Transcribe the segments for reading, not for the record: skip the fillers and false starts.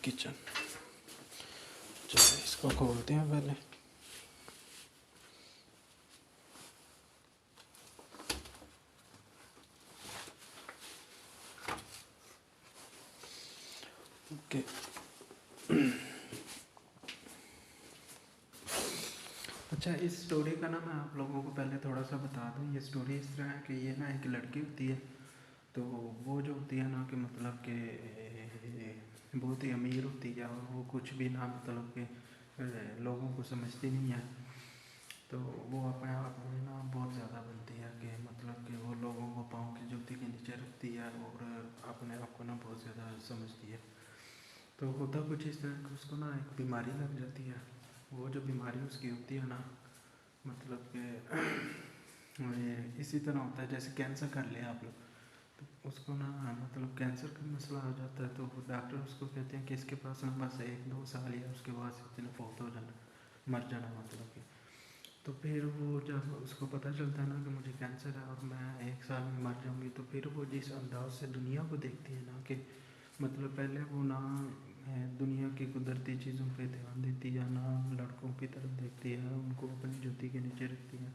Kitchen. چلو اس کو کھولتے ہیں پہلے. اوکے. اچھا اس اسٹوری کا نا میں آپ لوگوں کو پہلے تھوڑا سا بتا دوں. یہ اسٹوری اس طرح ہے کہ یہ نا ایک لڑکی ہوتی ہے. تو وہ جو ہوتی ہے نا کہ مطلب کہ بہت ہی امیر ہوتی ہے اور وہ کچھ بھی نہ مطلب کہ لوگوں کو سمجھتی نہیں ہے. تو وہ اپنے آپ میں نا بہت زیادہ بنتی ہے کہ مطلب کہ وہ لوگوں کو پاؤں کی جوتی کے نیچے رکھتی ہے اور اپنے آپ کو نا بہت زیادہ سمجھتی ہے. تو ہوتا کچھ اس طرح کہ اس کو نا ایک بیماری لگ جاتی ہے. وہ جو بیماری اس کی ہوتی ہے نا مطلب کہ اسی طرح ہوتا ہے جیسے کینسر کر لیں آپ لوگ. تو اس کو نا مطلب کینسر کا مسئلہ آ جاتا ہے. تو ڈاکٹر اس کو کہتے ہیں کہ اس کے پاس نا بس 1-2 سال یا اس کے بعد سے فوت ہو جانا, مر جانا مطلب کہ. تو پھر وہ جب اس کو پتہ چلتا ہے نا کہ مجھے کینسر ہے اور میں 1 سال میں مر جاؤں گی, تو پھر وہ جس انداز سے دنیا کو دیکھتی ہے نا کہ مطلب پہلے وہ نہ دنیا کی قدرتی چیزوں پہ دھیان دیتی ہے, نہ لڑکوں کی طرف دیکھتی ہے, ان کو اپنی جوتی کے نیچے رکھتی ہے.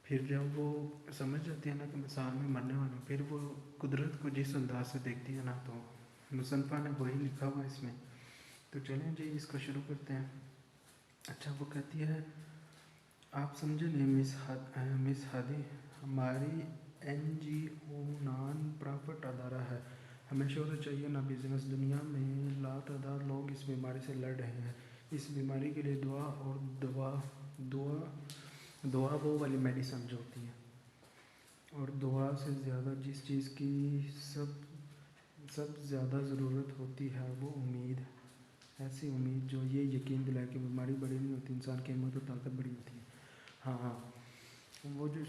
پھر جب وہ سمجھ جاتی ہے نا کہ میں سال میں مرنے والا ہوں, پھر وہ قدرت کو جس انداز سے دیکھتی ہے نا, تو مصنفہ نے وہی لکھا ہوا ہے اس میں. تو چلیں جی اس کو شروع کرتے ہیں. اچھا وہ کہتی ہے آپ سمجھے نہیں مس ہادی ہماری NGO نان پرافٹ ادارہ ہے. ہمیں شہرت چاہیے نہ بزنس. دنیا میں لا تعداد لوگ اس بیماری سے لڑ رہے ہیں. اس بیماری کے لیے دعا اور دعا وہ والی میڈیسن جو ہوتی ہے, اور دعا سے زیادہ جس چیز کی سب زیادہ ضرورت ہوتی ہے وہ امید ہے. ایسی امید جو یہ یقین دلائے کہ بیماری بڑی نہیں ہوتی, انسان کی ہمت و طاقت بڑی ہوتی ہے. ہاں وہ جو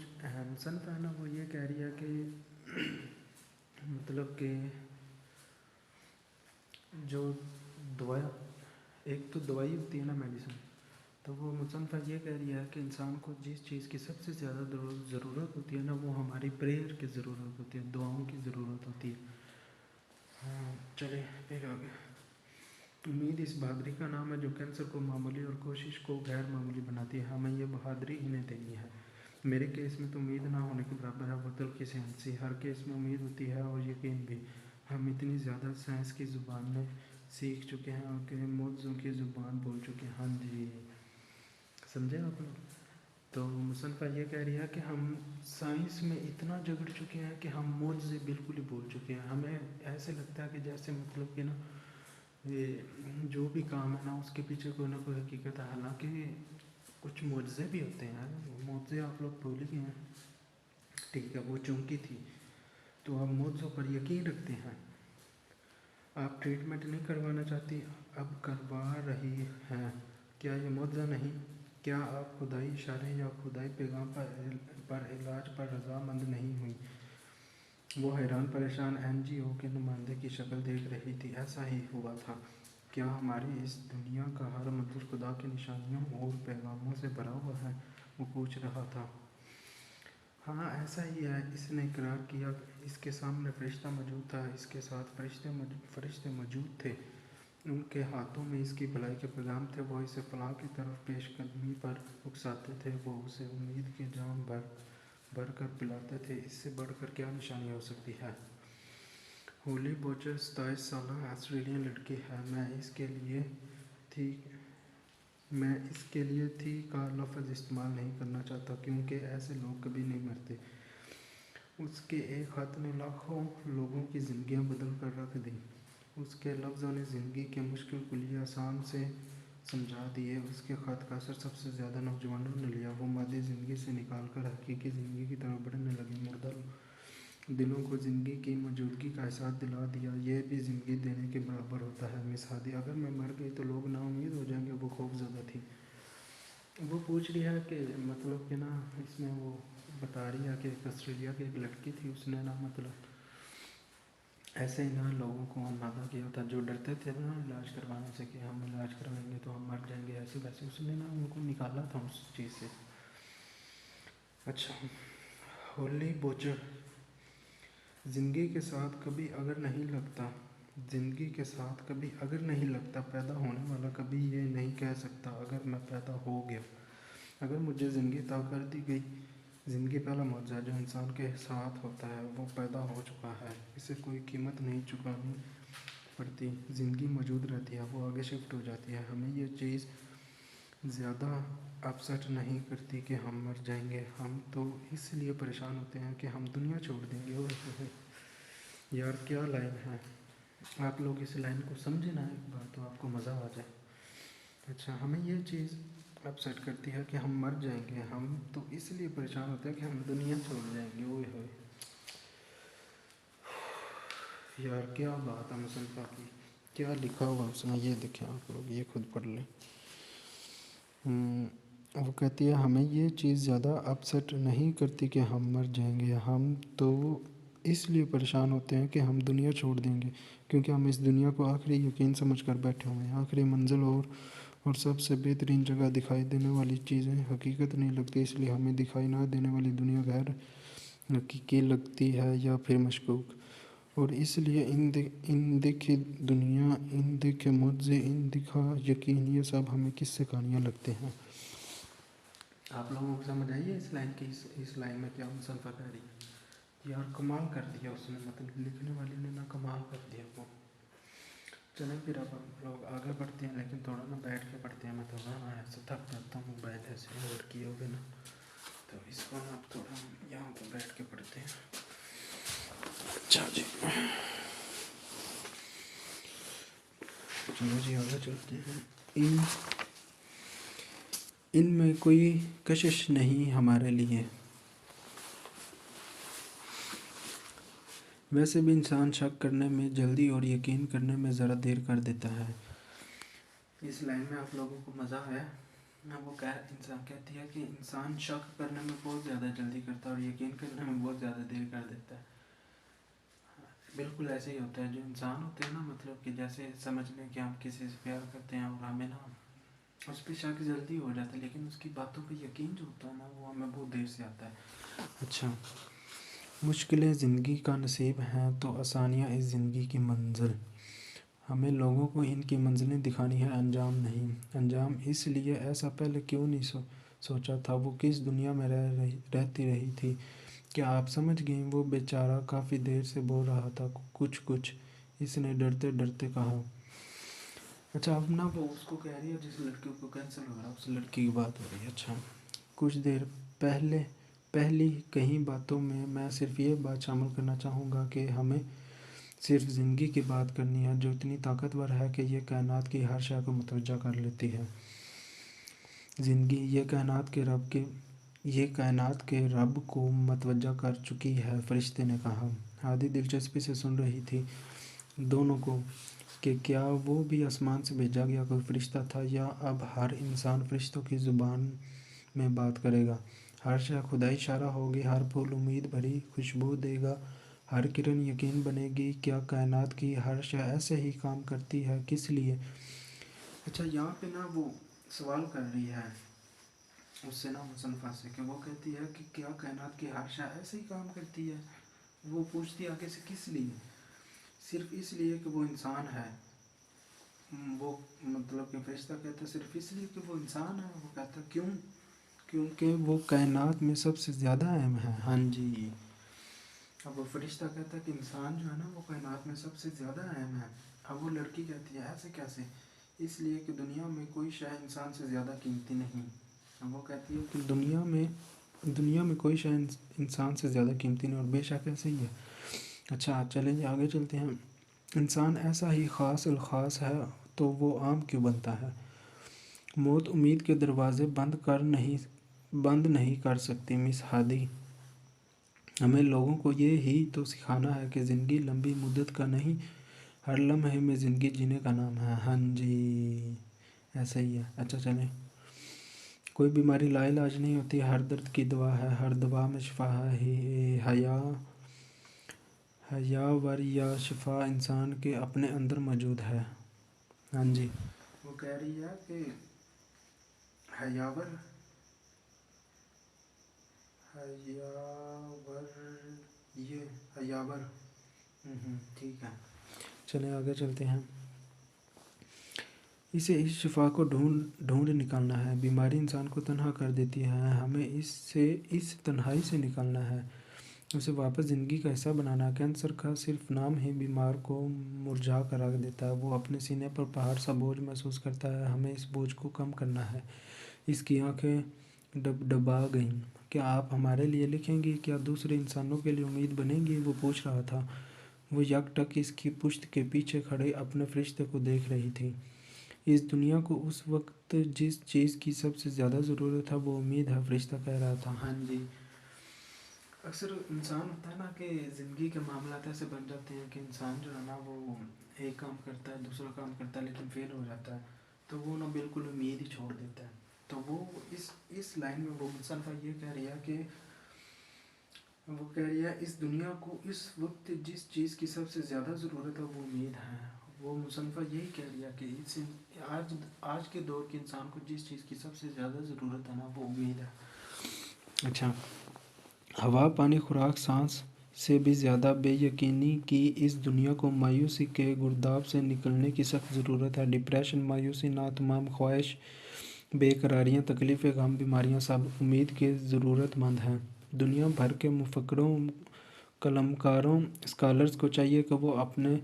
مصنف ہے نا وہ یہ کہہ رہی ہے کہ مطلب کہ جو دوائی ایک تو دوائی ہوتی ہے نا میڈیسن, تو وہ مصنفہ یہ کہہ رہی ہے کہ انسان کو جس چیز کی سب سے زیادہ ضرورت ہوتی ہے نا وہ ہماری پریئر کی ضرورت ہوتی ہے, دعاؤں کی ضرورت ہوتی ہے. ہاں چلے پھر آگے. امید اس بہادری کا نام ہے جو کینسر کو معمولی اور کوشش کو غیر معمولی بناتی ہے. ہمیں یہ بہادری انہیں دینی ہے. میرے کیس میں تو امید نہ ہونے کے برابر ہے, بطل کی سائنسی. ہر کیس میں امید ہوتی ہے اور یقین بھی. ہم اتنی زیادہ سائنس کی زبان میں سیکھ چکے ہیں اور کہ موجزوں کی زبان بول چکے ہیں. ہاں جی سمجھے آپ لوگ. تو مصنفہ یہ کہہ رہی ہے کہ ہم سائنس میں اتنا جگڑ چکے ہیں کہ ہم معجزے بالکل ہی بول چکے ہیں. ہمیں ایسے لگتا ہے کہ جیسے مطلب کہ نا یہ جو بھی کام ہے نا اس کے پیچھے کوئی نہ کوئی حقیقت ہے. حالانکہ کچھ معجزے بھی ہوتے ہیں. معجزے آپ لوگ بھول گئے ہیں, ٹھیک ہے وہ چونکی تھی. تو ہم معجزوں پر یقین رکھتے ہیں. آپ ٹریٹمنٹ نہیں کروانا چاہتی, اب کروا رہی ہیں. کیا یہ معجزہ نہیں؟ کیا آپ خدائی اشارے یا خدائی پیغام پر علاج پر رضامند نہیں ہوئی؟ وہ حیران پریشان NGO کے نمائندے کی شکل دیکھ رہی تھی. ایسا ہی ہوا تھا. کیا ہماری اس دنیا کا ہر منظر خدا کی نشانیوں اور پیغاموں سے بھرا ہوا ہے؟ وہ پوچھ رہا تھا. ہاں ایسا ہی ہے, اس نے اقرار کیا. اس کے سامنے فرشتہ موجود تھا, اس کے ساتھ فرشتے موجود تھے. ان کے ہاتھوں میں اس کی بھلائی کے پیغام تھے. وہ اسے فلاح کی طرف پیش قدمی پر اکساتے تھے. وہ اسے امید کے جام بھر کر پلاتے تھے. اس سے بڑھ کر کیا نشانی ہو سکتی ہے؟ ہولی بوچر 27 سالہ آسٹریلین لڑکی ہے. میں اس کے لیے تھی کا لفظ استعمال نہیں کرنا چاہتا کیونکہ ایسے لوگ کبھی نہیں مرتے. اس کے ایک خط نے لاکھوں لوگوں کی زندگیاں بدل کر رکھ دیں. اس کے لفظوں نے زندگی کے مشکل کلیے آسان سے سمجھا دیے. اس کے خط کا اثر سب سے زیادہ نوجوانوں نے لیا. وہ مادی زندگی سے نکال کر حقیقی زندگی کی طرف بڑھنے لگے. مردہ دلوں کو زندگی کی موجودگی کا احساس دلا دیا. یہ بھی زندگی دینے کے برابر ہوتا ہے. مس ہادی اگر میں مر گئی تو لوگ نا امید ہو جائیں گے. وہ خوف زدہ تھی. وہ پوچھ رہی ہے کہ مطلب کہ نا اس میں وہ بتا رہی ہے کہ آسٹریلیا کی ایک لڑکی تھی. اس نے نا مطلب ایسے ہی نا لوگوں کو آمادہ کیا تھا جو ڈرتے تھے نا علاج کروانے سے کہ ہم علاج کروائیں گے تو ہم مر جائیں گے ایسے ویسے. اس نے نا ان کو نکالا تھا اس چیز سے. اچھا ہولی بوچر زندگی کے ساتھ کبھی اگر نہیں لگتا زندگی کے ساتھ کبھی اگر نہیں لگتا، پیدا ہونے والا کبھی یہ نہیں کہہ سکتا اگر میں پیدا ہو گیا، اگر مجھے زندگی عطا کر دی گئی۔ زندگی پہلا معجزہ جو انسان کے ساتھ ہوتا ہے، وہ پیدا ہو چکا ہے، اسے کوئی قیمت نہیں چکانی پڑتی۔ زندگی موجود رہتی ہے، وہ آگے شفٹ ہو جاتی ہے۔ ہمیں یہ چیز زیادہ اپسیٹ نہیں کرتی کہ ہم مر جائیں گے، ہم تو اس لیے پریشان ہوتے ہیں کہ ہم دنیا چھوڑ دیں گے۔ یار کیا لائن ہے! آپ لوگ اس لائن کو سمجھیں نا ایک بار تو آپ کو مزہ آ جائے۔ اچھا، ہمیں یہ چیز اپسیٹ کرتی ہے کہ ہم مر جائیں گے، ہم تو اس لیے پریشان ہوتے ہیں کہ ہم دنیا چھوڑ جائیں گے۔ اوئے ہوئے یار کیا بات ہے مصنفہ کی! کیا لکھا ہوا اس نے، یہ دیکھیں آپ لوگ، یہ خود پڑھ لیں۔ وہ کہتی ہے ہمیں یہ چیز زیادہ اپسیٹ نہیں کرتی کہ ہم مر جائیں گے، ہم تو اس لیے پریشان ہوتے ہیں کہ ہم دنیا چھوڑ دیں گے، کیونکہ ہم اس دنیا کو آخری یقین سمجھ کر بیٹھے ہوئے ہیں، آخری منزل اور سب سے بہترین جگہ۔ دکھائی دینے والی چیزیں حقیقت نہیں لگتی، اس لیے ہمیں دکھائی نہ دینے والی دنیا غیر حقیقی لگتی ہے یا پھر مشکوک، اور اس لیے ان دیکھی دنیا، ان دیکھے معجزے، ان دکھا یقین، یہ سب ہمیں کس سے کہانیاں لگتے ہیں۔ آپ لوگوں کو سمجھ آئی ہے اس لائن کی، اس لائن میں کیا مصنفہ کہہ رہی ہے؟ یار کمال کر دیا اس نے، مطلب لکھنے والی نے نا کمال کر دیا وہ۔ چلیں پھر اب ہم لوگ آگے بڑھتے ہیں، لیکن تھوڑا نا بیٹھ کے پڑھتے ہیں، میں تھوڑا نا ایسے تھک جاتا ہوں موبائل ایسے اور کیے ہوگے نا، تو اس کو نا اب تھوڑا ہم یہاں پہ بیٹھ کے پڑھتے ہیں۔ اچھا جی، چلو جی آگے چلتے ہیں۔ ان میں کوئی کشش نہیں ہمارے لیے، ویسے بھی انسان شک کرنے میں جلدی اور یقین کرنے میں ذرا دیر کر دیتا ہے۔ اس لائن میں آپ لوگوں کو مزہ آیا نا؟ وہ انسان کہتی ہے کہ انسان شک کرنے میں بہت زیادہ جلدی کرتا ہے اور یقین کرنے میں بہت زیادہ دیر کر دیتا ہے۔ بالکل ایسے ہی ہوتا ہے، جو انسان ہوتے ہیں نا، مطلب کہ جیسے سمجھ لیں کہ ہم کسی سے پیار کرتے ہیں اور ہمیں نا اس پہ شک جلدی ہو جاتا ہے، لیکن اس کی باتوں پہ یقین جو ہوتا ہے نا، وہ ہمیں بہت دیر سے آتا ہے۔ اچھا، مشکلیں زندگی کا نصیب ہیں تو آسانیاں اس زندگی کی منزل، ہمیں لوگوں کو ان کی منزلیں دکھانی ہے، انجام نہیں۔ انجام اس لیے ایسا پہلے کیوں نہیں سوچا تھا؟ وہ کس دنیا میں رہتی رہی تھی؟ کیا آپ سمجھ گئیں؟ وہ بیچارہ کافی دیر سے بول رہا تھا، کچھ اس نے ڈرتے ڈرتے کہا۔ اچھا، اب نا وہ اس کو کہہ رہی ہے جس لڑکی کو کینسل ہو رہا ہے، اس لڑکی کی بات ہو رہی ہے۔ اچھا، کچھ دیر پہلی کئی باتوں میں صرف یہ بات شامل کرنا چاہوں گا کہ ہمیں صرف زندگی کی بات کرنی ہے، جو اتنی طاقتور ہے کہ یہ کائنات کی ہر شے کو متوجہ کر لیتی ہے۔ زندگی یہ کائنات کے رب کو متوجہ کر چکی ہے، فرشتے نے کہا۔ ہادی دلچسپی سے سن رہی تھی دونوں کو کہ کیا وہ بھی آسمان سے بھیجا گیا کوئی فرشتہ تھا، یا اب ہر انسان فرشتوں کی زبان میں بات کرے گا؟ ہر شے خدائی اشارہ ہوگی، ہر پھول امید بھری خوشبو دے گا، ہر کرن یقین بنے گی۔ کیا کائنات کی ہر شے ایسے ہی کام کرتی ہے؟ کس لیے؟ اچھا، یہاں پہ نا وہ سوال کر رہی ہے اس سے نا مصنفہ سے، کہ وہ کہتی ہے کہ کیا کائنات کی ہر شے ایسے ہی کام کرتی ہے؟ وہ پوچھتی ہے آگے سے کس لیے؟ صرف اس لیے کہ وہ انسان ہے۔ وہ مطلب کہ فرشتہ کہتا ہے صرف اس لیے کہ وہ انسان ہے۔ وہ کہتا ہے کیوں؟ کیونکہ وہ کائنات میں سب سے زیادہ اہم ہے۔ ہاں جی، اب وہ فرشتہ کہتا ہے کہ انسان جو ہے نا، وہ کائنات میں سب سے زیادہ اہم ہے۔ اب وہ لڑکی کہتی ہے ایسے کیسے؟ اس لیے کہ دنیا میں کوئی شے انسان سے زیادہ قیمتی نہیں۔ اب وہ کہتی ہے کہ دنیا میں کوئی شے انسان سے زیادہ قیمتی نہیں، اور بے شک ایسے ہی ہے۔ اچھا چلیں جی آگے چلتے ہیں۔ انسان ایسا ہی خاص الخاص ہے تو وہ عام کیوں بنتا ہے؟ موت امید کے دروازے بند نہیں کر سکتی۔ مس ہادی، ہمیں لوگوں کو یہ ہی تو سکھانا ہے کہ زندگی لمبی مدت کا نہیں، ہر لمحے میں زندگی جینے کا نام ہے۔ ہاں جی، ایسا ہی ہے۔ اچھا چلیں، کوئی بیماری لا علاج نہیں ہوتی، ہر درد کی دوا ہے، ہر دوا میں شفا ہے۔ حیاور یا شفا انسان کے اپنے اندر موجود ہے۔ ہاں جی، وہ کہہ رہی ہے کہ حیاور ٹھیک ہے، چلیں آگے چلتے ہیں. اسے اس شفا کو ڈھونڈ نکالنا ہے. بیماری انسان کو تنہا کر دیتی ہے. ہمیں اس تنہائی سے نکالنا ہے, اسے واپس زندگی کا حصہ بنانا. کینسر کا صرف نام ہی بیمار کو مرجھا کر رکھ دیتا ہے. وہ اپنے سینے پر پہاڑ سا بوجھ محسوس کرتا ہے. ہمیں اس بوجھ کو کم کرنا ہے. اس کی آنکھیں ڈبڈبا گئیں. کیا آپ ہمارے لیے لکھیں گی؟ کیا دوسرے انسانوں کے لیے امید بنیں گی؟ وہ پوچھ رہا تھا. وہ یک ٹک اس کی پشت کے پیچھے کھڑے اپنے فرشتے کو دیکھ رہی تھی. اس دنیا کو اس وقت جس چیز کی سب سے زیادہ ضرورت ہے وہ امید ہے, فرشتہ کہہ رہا تھا. ہاں جی, اکثر انسان ہوتا ہے نا کہ زندگی کے معاملات ایسے بن جاتے ہیں کہ انسان جو ہے نا وہ ایک کام کرتا ہے, دوسرا کام کرتا ہے, لیکن فیل ہو جاتا ہے, تو وہ نا بالکل امید ہی چھوڑ دیتا ہے. تو وہ اس لائن میں وہ مصنفہ یہ کہہ رہی ہے اس دنیا کو اس وقت جس چیز کی سب سے زیادہ ضرورت ہے وہ امید ہے. وہ مصنفہ یہی کہہ رہی ہے کہ آج کے دور کے انسان کو جس چیز کی سب سے زیادہ ضرورت ہے نا وہ امید ہے. اچھا, ہوا, پانی, خوراک, سانس سے بھی زیادہ بے یقینی کی اس دنیا کو مایوسی کے گرداب سے نکلنے کی سخت ضرورت ہے. ڈپریشن, مایوسی, ناتمام خواہش, بے قراریاں, تکلیفیں, غم, بیماریاں سب امید کے ضرورت مند ہیں. دنیا بھر کے مفکروں, قلمکاروں, اسکالرز کو چاہیے کہ وہ اپنے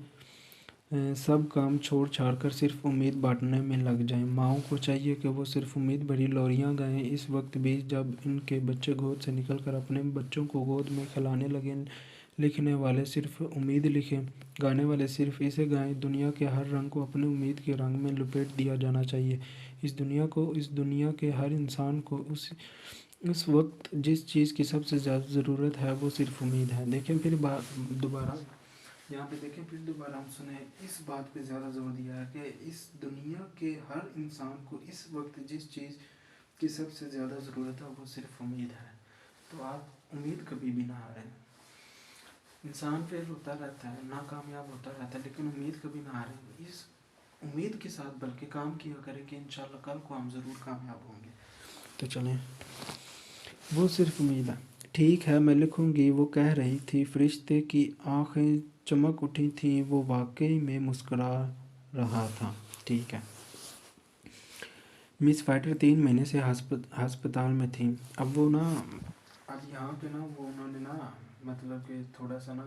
سب کام چھوڑ چھاڑ کر صرف امید بانٹنے میں لگ جائیں. ماؤں کو چاہیے کہ وہ صرف امید بھری لوریاں گائیں اس وقت بھی جب ان کے بچے گود سے نکل کر اپنے بچوں کو گود میں کھلانے لگیں. لکھنے والے صرف امید لکھیں, گانے والے صرف اسے گائیں. دنیا کے ہر رنگ کو اپنے امید کے رنگ میں لپیٹ دیا جانا چاہیے. اس دنیا کے ہر انسان کو اس وقت جس چیز کی سب سے زیادہ ضرورت ہے وہ صرف امید ہے. دیکھیں پھر دوبارہ یہاں پہ پھر دوبارہ ہم سنیں اس بات پہ زیادہ زور دیا ہے کہ اس دنیا کے ہر انسان کو اس وقت جس چیز کی سب سے زیادہ ضرورت ہے وہ صرف امید ہے. تو آپ امید کبھی بھی نہ ہاریں. انسان فیل ہوتا رہتا ہے, ناکامیاب ہوتا رہتا ہے, لیکن امید کبھی نہ ہاریں. اس امید کے ساتھ بلکہ کام کیا کریں کہ انشاءاللہ کل کو ہم ضرور کامیاب ہوں گے. تو چلیں, وہ صرف امید ہے. ٹھیک ہے, میں لکھوں گی, وہ کہہ رہی تھی. فرشتے کی آنکھیں چمک اٹھی تھیں. وہ واقعی میں مسکرا رہا تھا. ٹھیک ہے. مس فائٹر 3 مہینے سے ہسپتال میں تھیں. اب یہاں پہ نا وہ انہوں نے نا مطلب کہ تھوڑا سا نا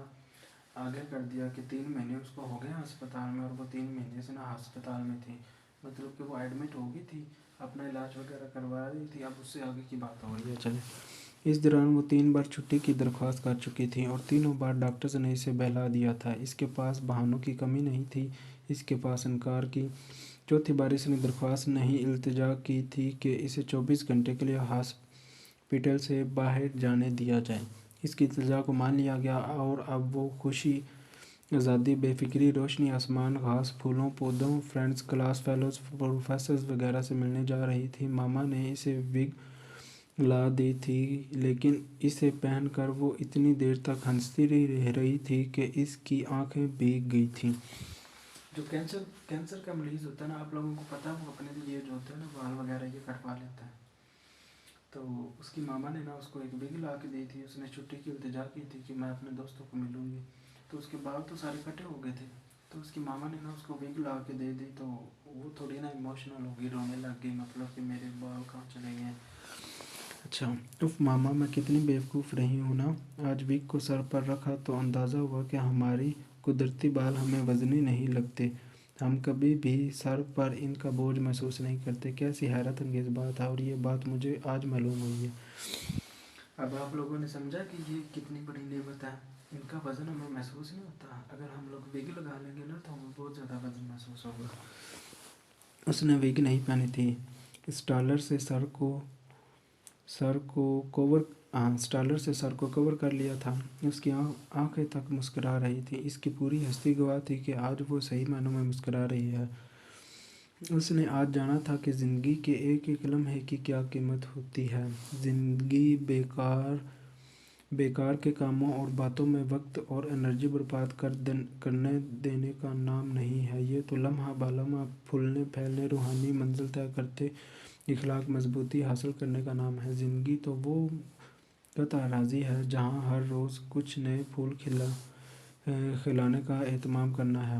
آگے کر دیا کہ 3 مہینے اس کو ہو گئے ہسپتال میں, اور وہ 3 مہینے سے نا ہسپتال میں تھی. مطلب کہ وہ ایڈمٹ ہو گئی تھی, اپنا علاج وغیرہ کروا رہی تھی. اب اس سے آگے کی بات ہو رہی ہے. چلیں, اس دوران وہ 3 بار چھٹی کی درخواست کر چکی تھی اور تینوں بار ڈاکٹرز نے اسے بہلا دیا تھا. اس کے پاس بہانوں کی کمی نہیں تھی, اس کے پاس انکار کی. چوتھی بار اس نے درخواست نہیں التجا کی تھی کہ اسے 24 گھنٹے کے لیے ہاسپٹل سے باہر جانے دیا جائے. اس کی التجا کو مان لیا گیا اور اب وہ خوشی, آزادی, بے فکری, روشنی, آسمان, گھاس, پھولوں, پودوں, فرینڈز, کلاس فیلوز, پروفیسرز وغیرہ سے ملنے جا رہی تھی. ماما نے اسے وگ لا دی تھی, لیکن اسے پہن کر وہ اتنی دیر تک ہنستی رہی تھی کہ اس کی آنکھیں بھیگ گئی تھیں. جو کینسر کا مریض ہوتا ہے نا, آپ لوگوں کو پتہ ہے, وہ اپنے لیے جو ہوتا ہے نا بال وغیرہ یہ کٹوا لیتا ہے. تو اس کی ماما نے نا اس کو ایک وگ لا کے دی تھی. اس نے چھٹی کی التجا کی تھی کہ میں اپنے دوستوں کو ملوں گی. تو اس کے بال تو سارے کٹے ہو گئے تھے. تو اس کی ماما نے نا اس کو وگ لا کے دے دی. تو وہ تھوڑی نا ایموشنل ہو گئی, رونے لگ گئی, مطلب کہ میرے بال کہاں چلے گئے. اچھا, ماما میں کتنی بیوقوف رہی ہوں نا. آج وگ کو سر پر رکھا تو اندازہ ہوا کہ ہماری قدرتی بال ہمیں وزنی نہیں لگتے. ہم کبھی بھی سر پر ان کا بوجھ محسوس نہیں کرتے. کیسی حیرت انگیز بات ہے, اور یہ بات مجھے آج معلوم ہوئی ہے. اب آپ لوگوں نے سمجھا کہ یہ کتنی بڑی نعمت ہے. ان کا وزن ہمیں محسوس نہیں ہوتا. اگر ہم لوگ وگ لگا لیں گے نا تو ہمیں بہت زیادہ وزن محسوس ہوگا. اس نے وگ نہیں پہنی تھی. اسٹالر سے سر کو کور کر لیا تھا. اس کی آنکھیں تک مسکرا رہی تھی. اس کی پوری ہستی گواہ تھی کہ آج وہ صحیح معنوں میں مسکرا رہی ہے. اس نے آج جانا تھا کہ زندگی کے ایک ایک لمحے کی کیا قیمت ہوتی ہے. زندگی بیکار کے کاموں اور باتوں میں وقت اور انرجی برباد کرنے دینے کا نام نہیں ہے. یہ تو لمحہ بہ لمحہ پھولنے پھیلنے, روحانی منزل طے کرتے, اخلاق مضبوطی حاصل کرنے کا نام ہے. زندگی تو وہ قطع اراضی ہے جہاں ہر روز کچھ نئے پھول کھلانے کا اہتمام کرنا ہے.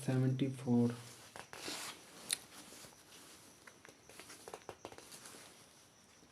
74।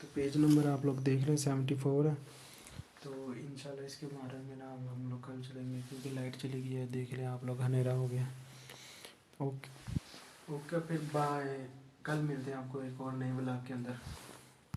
تو پیج نمبر آپ لوگ دیکھ رہے ہیں 74 ہے. تو انشاءاللہ اس کے بارے میں نا ہم لوگ کل چلیں گے کیونکہ لائٹ چلی گئی ہے. دیکھ رہے ہیں آپ لوگ اندھیرا ہو گیا. اوکے اوکے پھر بائے. کل ملتے ہیں آپ کو ایک اور نئے بلاگ کے اندر.